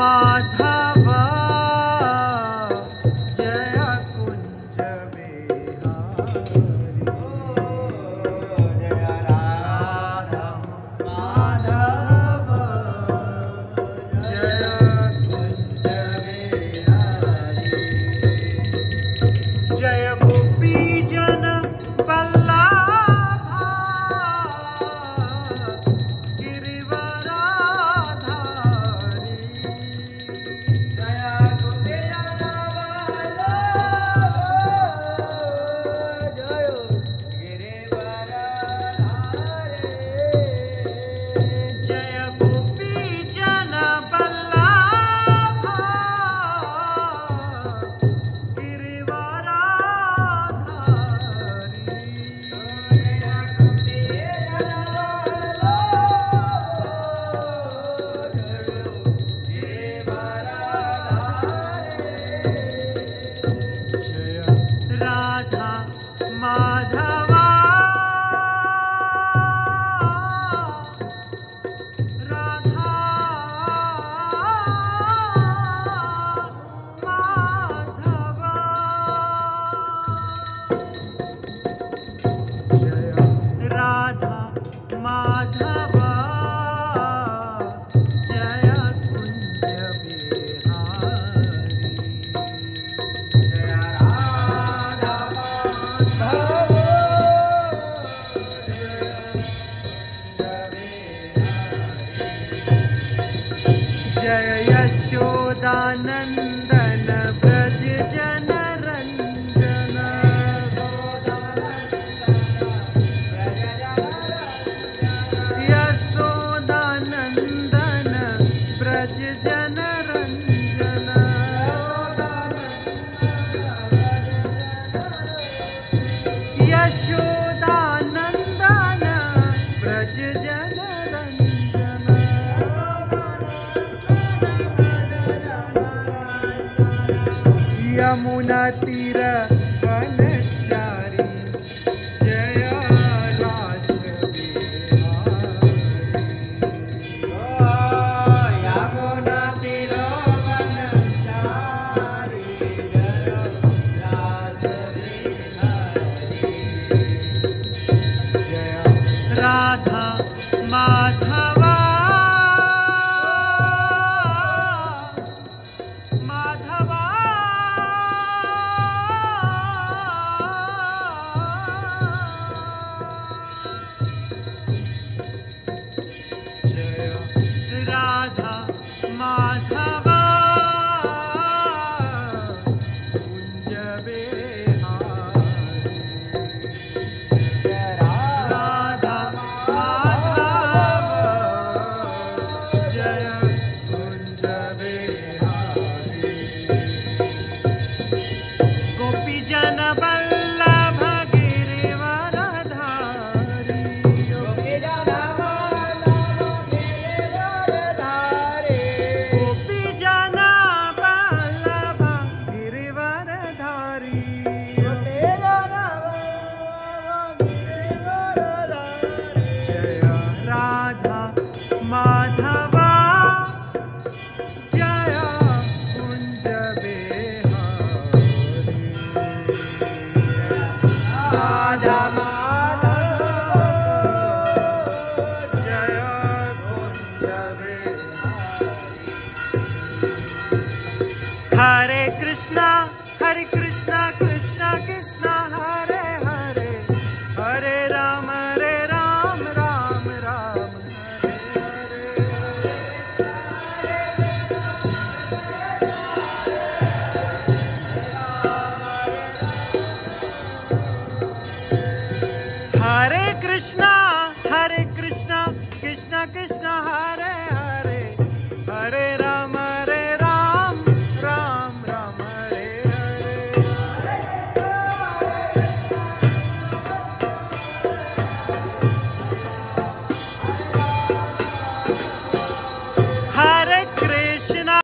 माधवा जय कुंज बिहारी। जय राधा माधव जय कुंज बिहारी। जय गोपी जन वल्लभा गिरिवराधारी। जय गोपी जन वल्लभा जय गिरिवराधारी। जय गोपी जन वल्लभा गिरिवराधारी। जय राधा माधवा राधा माधवा। जय राधा माधवा जय कुंज बिहारी। जय राधा माधवा जय यशोदानंदन ब्रज जन रंजन। यशोदानंदन ब्रज जन रंजन। यशोदानंदन ब्रज जन रंजन। यमुना तीर वनचारी जय रास बिहारी। यमुना तीर वनचारी जय रास बिहारी। जय राधा माधवा माधवा जय राधा माधवा कुंज बिहारी। जय राधा माधवा जय कुंज बिहारी। गोपी जन वल्लभ गिरिवरधारी। गोपी जन वल्लभ गिरिवरधारी। गोपी जन वल्लभ गिरिवरधारी। गोपी जन वल्लभ गिरिवरधारी। जय राधा माधवा जय कुंज बिहारी। राधा माधवा जय कुंज बिहारी। हरे कृष्णा कृष्णा कृष्णा हरे हरे। हरे राम राम राम हरे हरे। हरे कृष्णा कृष्णा कृष्णा हरे